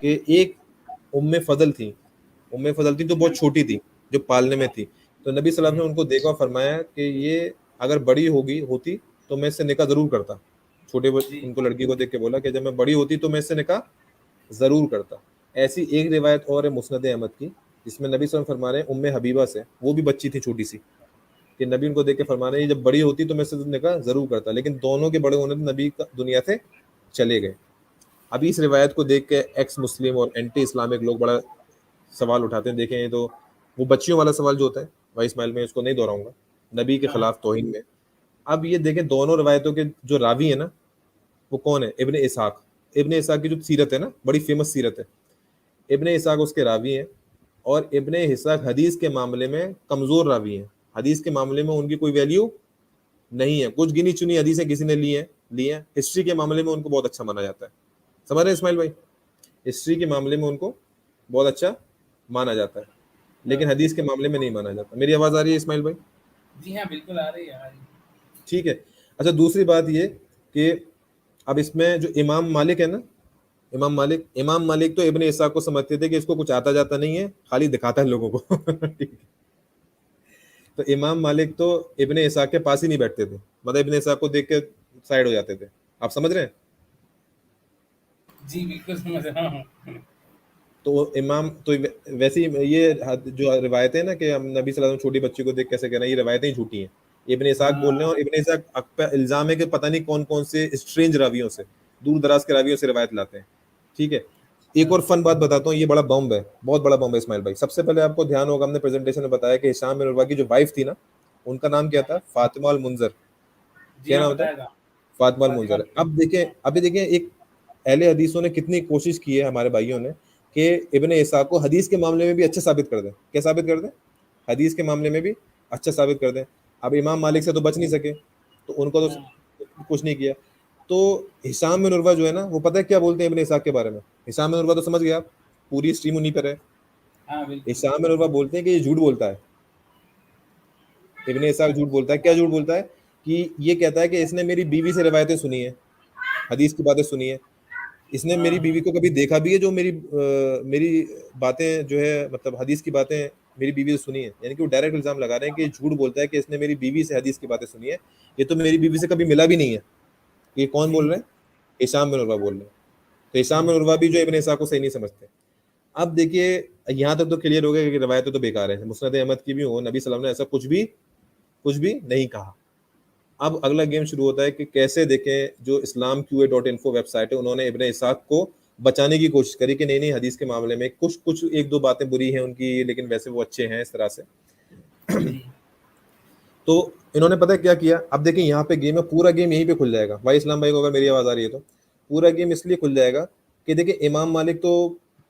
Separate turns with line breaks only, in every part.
کہ ایک ام فضل تھی تو بہت چھوٹی تھی جو پالنے میں تھی. تو نبی صلی اللہ علیہ وسلم نے ان کو دیکھا اور فرمایا کہ یہ اگر بڑی ہوتی تو میں اس سے نکاح ضرور کرتا. ان کو لڑکی کو دیکھ کے بولا کہ جب میں بڑی ہوتی تو میں اس سے نکاح ضرور کرتا. ایسی ایک روایت اور ہے مسند احمد کی جس میں نبی صلی اللہ علیہ وسلم فرما رہے ہیں ام حبیبہ سے, وہ بھی بچی تھی چھوٹی سی, کہ نبی ان کو دیکھ کے فرما رہے ہیں جب بڑی ہوتی تو میں اس سے نکاح ضرور کرتا. لیکن دونوں کے بڑے ہونے سے نبی دنیا سے چلے گئے. ابھی اس روایت کو دیکھ کے ایکس مسلم اور اینٹی اسلامک لوگ بڑا سوال اٹھاتے ہیں. دیکھیں تو وہ بچیوں والا سوال جو ہوتا ہے بھائی اسماعیل, میں اس کو نہیں دہراؤں گا, نبی کے خلاف توہین میں. اب یہ دیکھیں دونوں روایتوں کے جو راوی ہیں نا وہ کون ہے؟ ابن اسحاق. ابن اسحاق کی جو سیرت ہے نا بڑی فیمس سیرت ہے, ابن اسحاق اس کے راوی ہیں. اور ابن اسحاق حدیث کے معاملے میں کمزور راوی ہیں. حدیث کے معاملے میں ان کی کوئی ویلیو نہیں ہے. کچھ گنی چنی حدیثیں کسی نے لی ہیں. ہسٹری کے معاملے میں ان کو بہت اچھا مانا جاتا ہے. سمجھ رہے ہیں اسماعیل بھائی؟ ہسٹری کے معاملے میں ان کو بہت اچھا مانا جاتا ہے, لیکن حدیث کے معاملے میں نہیں مانا جاتا. میری آواز آ رہی ہے اسماعیل بھائی؟
جی ہاں بالکل آ رہی ہے.
ٹھیک ہے. اچھا دوسری بات یہ کہ اب اس میں جو امام مالک ہے نا, امام مالک تو ابن اسحاق کو سمجھتے تھے کہ اس کو کچھ آتا جاتا نہیں ہے, خالی دکھاتا ہے لوگوں کو. تو امام مالک تو ابن اسحاق کے پاس ہی نہیں بیٹھتے تھے, مطلب ابن اسحاق کو دیکھ کے سائڈ ہو جاتے تھے. آپ سمجھ رہے ہیں؟
جی بالکل سمجھ رہا ہوں.
تو امام تو ویسے یہ جو روایتیں ہیں نا کہ ہم نبی صلی اللہ علیہ وسلم چھوٹی بچی کو دیکھ کیسے کہہ رہے ہیں, یہ روایتیں ہی جھوٹی ہیں. ابن اسحاق بول رہے ہیں, اور ابن اسحاق پہ الزام ہے کہ پتہ نہیں کون کون سے اسٹرینج راویوں سے, دور دراز کے راویوں سے روایت لاتے ہیں. ٹھیک ہے. ایک اور فن بات بتاتا ہوں, یہ بڑا بمب ہے, بہت بڑا بمب ہے اسماعیل بھائی. سب سے پہلے آپ کو دھیان ہوگا ہم نے پریزنٹیشن میں بتایا کہ ہشام بن عروہ کی جو وائف تھی نا ان کا نام کیا تھا؟ فاطمہ المنذر.
جی
کیا
ہاں
نام تھا؟
بتایا تھا.
فاطمہ المنذر. ابھی دیکھیں ایک اہل حدیثوں نے کتنی کوشش کی ہے ہمارے بھائیوں نے کہ ابن اسحاق کو حدیث کے معاملے میں بھی اچھا ثابت کر دیں. کیا ثابت کر دیں؟ حدیث کے معاملے میں بھی اچھا ثابت کر دیں. اب امام مالک سے تو بچ نہیں سکے تو ان کو تو کچھ نہیں کیا. تو ہشام بن عروہ جو ہے نا وہ پتہ ہے کیا بولتے ہیں ابن اسحاق کے بارے میں؟ ہشام بن عروہ تو سمجھ گیا آپ, پوری اسٹریم انہیں پر ہے. ہشام بن عروہ بولتے ہیں کہ یہ جھوٹ بولتا ہے. ابن اسحاق جھوٹ بولتا ہے. کیا جھوٹ بولتا ہے؟ کہ یہ کہتا ہے کہ اس نے میری بیوی سے روایتیں سنی ہیں, حدیث کی باتیں سنی ہیں. اس نے میری بیوی کو کبھی دیکھا بھی ہے جو میری باتیں جو ہے مطلب حدیث کی باتیں میری بیوی سے سنی ہے. یعنی کہ وہ ڈائریکٹ الزام لگا رہے ہیں کہ یہ جھوٹ بولتا ہے کہ اس نے میری بیوی سے حدیث کی باتیں سنی ہے, یہ تو میری بیوی سے کبھی ملا بھی نہیں ہے. یہ کون بول رہے ہیں؟ ہشام بن عروہ بول رہے ہیں. تو ہشام بن عروہ بھی جو ابن اسحاق کو صحیح نہیں سمجھتے. اب دیکھیے یہاں تک تو کلیئر ہو گیا کہ روایتیں تو بیکار ہیں, مسند احمد کی بھی ہو, نبی صلی اللہ علیہ وسلم نے ایسا کچھ بھی نہیں کہا. اب اگلا گیم شروع ہوتا ہے کہ کیسے دیکھیں جو islamqa.info ویب سائٹ ہے انہوں نے ابن اسحاق کو بچانے کی کوشش کری کہ نہیں حدیث کے معاملے میں کچھ ایک دو باتیں بری ہیں ان کی, لیکن ویسے وہ اچھے ہیں اس طرح سے. تو انہوں نے پتہ کیا اب دیکھیں یہاں پہ گیم ہے, پورا گیم یہیں پہ کھل جائے گا. بھائی اسلام بھائی کو اگر میری آواز آ رہی ہے تو پورا گیم اس لیے کھل جائے گا کہ دیکھیں امام مالک تو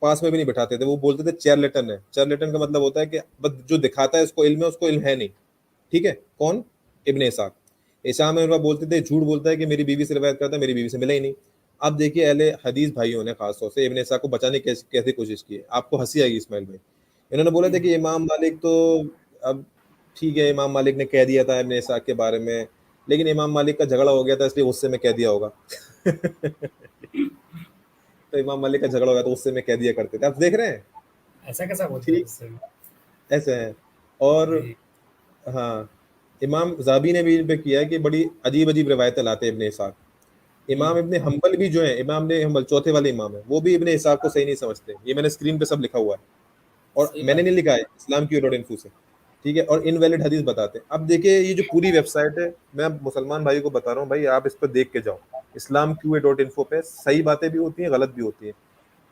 پاس میں بھی نہیں بٹھاتے تھے, وہ بولتے تھے چیئر لیٹن ہے. چیئر لیٹن کا مطلب ہوتا ہے کہ جو دکھاتا ہے اس کو علم ہے نہیں. ٹھیک ہے. کون؟ ابن اسحاق. ہشام بن عروہ بولتے تھے جھوٹ بولتا ہے کہ میری بیوی سے روایت کرتا ہے, میری بیوی سے ملا ہی نہیں. اب دیکھیے اہل حدیث بھائیوں نے خاص طور سے ابن اسحاق کو بچانے کی کیسی کوشش کی ہے. آپ کو ہنسی آئے گی اسماعیل بھائی. انہوں نے بولا تھا کہ امام مالک تو اب ٹھیک ہے امام مالک نے کہہ دیا تھا ابن اسحاق کے بارے میں, لیکن امام مالک کا جھگڑا ہو گیا تھا اس لیے غصے میں کہہ دیا ہوگا. تو امام مالک کا جھگڑا ہو گیا تو غصے میں کہہ دیا کرتے تھے. آپ دیکھ رہے ہیں
ایسا کیسا بولتے ہیں؟
ایسے ہیں. اور ہاں امام زابی نے بھی ان پہ کیا ہے کہ بڑی عجیب روایتیں لاتے ہیں ابن اسحاق. امام ابن حنبل بھی جو ہیں, امام ابن حنبل چوتھے والے امام ہیں, وہ بھی ابن اسحاق کو صحیح نہیں سمجھتے. یہ میں نے اسکرین پہ سب لکھا ہوا ہے اور میں نے نہیں لکھا ہے, islamqa.info سے. ٹھیک ہے. اور انویلڈ حدیث بتاتے ہیں. اب دیکھیں یہ جو پوری ویب سائٹ ہے میں مسلمان بھائی کو بتا رہا ہوں, بھائی آپ اس پہ دیکھ کے جاؤ. islamqa.info پہ صحیح باتیں بھی ہوتی ہیں, غلط بھی ہوتی ہیں.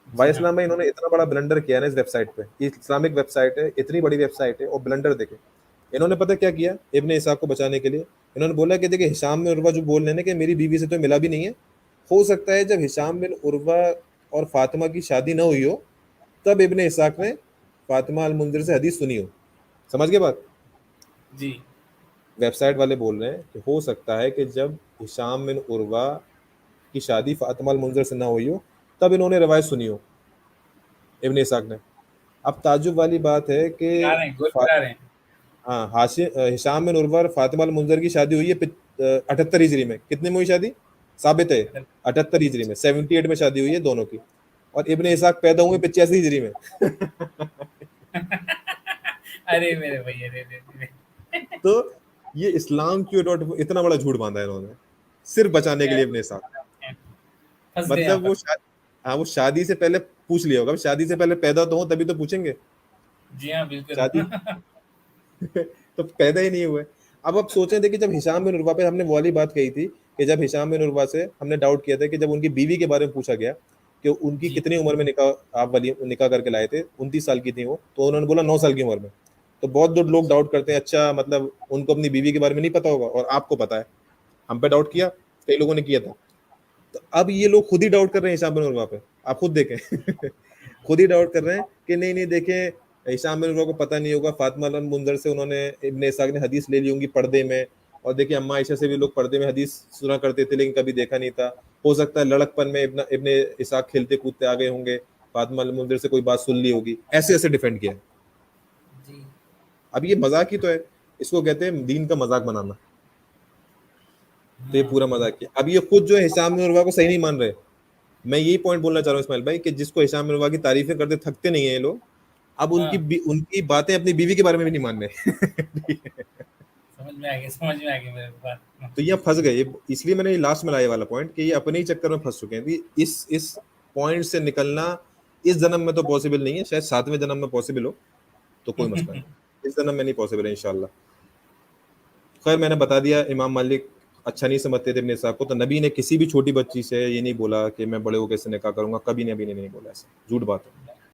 بھائی اسلام بھائی انہوں نے اتنا بڑا بلنڈر کیا ہے نا اس ویب سائٹ پہ, یہ اسلامک ویب سائٹ ہے, اتنی بڑی ویب سائٹ ہے, اور بلنڈر دیکھیں انہوں نے پتہ کیا کیا ابن اسحاق کو بچانے کے لیے. انہوں نے بولا کہ دیکھیں ہشام بن عروہ جو بول رہے ہیں کہ میری بیوی سے تو ملا بھی نہیں ہے, ہو سکتا ہے جب ہشام بن عروہ اور فاطمہ کی شادی نہ ہوئی ہو تب ابن اسحاق نے فاطمہ المنذر سے حدیث سنی ہو. سمجھ گئے بات؟
جی
ویب سائٹ والے بول رہے ہیں کہ ہو سکتا ہے کہ جب ہشام بن عروہ کی شادی فاطمہ المنذر سے نہ ہوئی ہو تب انہوں نے روایت سنی ہو ابن اسحاق نے. اب تعجب والی بات ہے کہ ہاں ہشام بن عروہ اور فاطمہ المنذر کی شادی ہوئی ہے 78 ہجری میں. کتنے میں ہوئی شادی؟ ثابت ہے 78 ہجری میں, 78 میں شادی ہوئی ہے دونوں کی. اور ابن اسحاق پیدا ہوئے 85 ہجری میں.
ارے میرے بھائی ارے
تو یہ اسلام کی اتنا بڑا جھوٹ باندھا ہے انہوں نے صرف بچانے کے لیے ابن اسحاق.
پھنس گئے
مطلب وہ شادی سے پہلے پوچھ لیا ہوگا, شادی سے پہلے پیدا تو ہوں تبھی تو پوچھیں گے.
جی ہاں بالکل.
شادی تو پیدا ہی نہیں ہوئے. اب آپ سوچیں تھے کہ جب ہشام بن عروہ پہ ہم نے وہ والی بات کہی تھی کہ جب ہشام بن عروہ سے ہم نے ڈاؤٹ کیا تھا کہ جب ان کی بیوی کے بارے میں پوچھا گیا کہ ان کی کتنی عمر میں آپ نکاح کر کے لائے تھے, 29 سال کی تھی وہ, تو انہوں نے بولا 9 سال کی عمر میں. تو بہت لوگ ڈاؤٹ کرتے ہیں اچھا مطلب ان کو اپنی بیوی کے بارے میں نہیں پتا ہوگا اور آپ کو پتا ہے. ہم پہ ڈاؤٹ کیا, کئی لوگوں نے کیا تھا. تو اب یہ لوگ خود ہی ڈاؤٹ کر رہے ہیں ہشام بن عروہ پہ. آپ خود دیکھیں خود ہی ڈاؤٹ کر رہے ہیں کہ نہیں دیکھیں ہشام بن عروہ کو پتہ نہیں ہوگا, فاطمہ المنذر سے انہوں نے ابن اسحاق نے حدیث لے لی ہوں گی پردے میں, اور دیکھیں اماں عائشہ سے بھی لوگ پردے میں حدیث سنا کرتے تھے لیکن کبھی دیکھا نہیں تھا. ہو سکتا ہے لڑک پن میں ابن اسحاق کھیلتے کودتے آ گئے ہوں گے, فاطمہ المنذر سے کوئی بات سن لی ہوگی. ایسے ڈیفینڈ کیا. اب یہ مذاق ہی تو ہے, اس کو کہتے ہیں دین کا مذاق بنانا. تو یہ پورا مذاق کیا. اب یہ خود جو ہے ہشام بن عروہ کو صحیح نہیں مان رہے. میں یہی پوائنٹ بولنا چاہ رہا ہوں اسماعیل بھائی کہ جس کو ہشام بن عروہ کی تعریفیں کرتے تھکتے نہیں ہیں یہ لوگ, اب ان کی باتیں اپنی بیوی کے بارے میں بھی نہیں مان رہے.
سمجھ میں آ گئی میرے بات.
تو یہ پھنس گئے. اس لیے میں نے لاسٹ میں لایا والا پوائنٹ کہ یہ اپنے ہی چکر میں پھنس چکے ہیں. اس پوائنٹ سے نکلنا اس جنم میں تو پاسبل نہیں ہے, شاید 7ویں جنم میں پاسبل ہو تو کوئی مسئلہ نہیں, اس جنم میں نہیں پاسبل ہے انشاءاللہ. خیر میں نے بتا دیا امام مالک اچھا نہیں سمجھتے تھے ابن اسحاق کو. تو نبی نے کسی بھی چھوٹی بچی سے یہ نہیں بولا کہ میں بڑے ہو کے سے نکاح کروں گا, کبھی نبی نے نہیں بولا ایسا, جھوٹ بات ہے.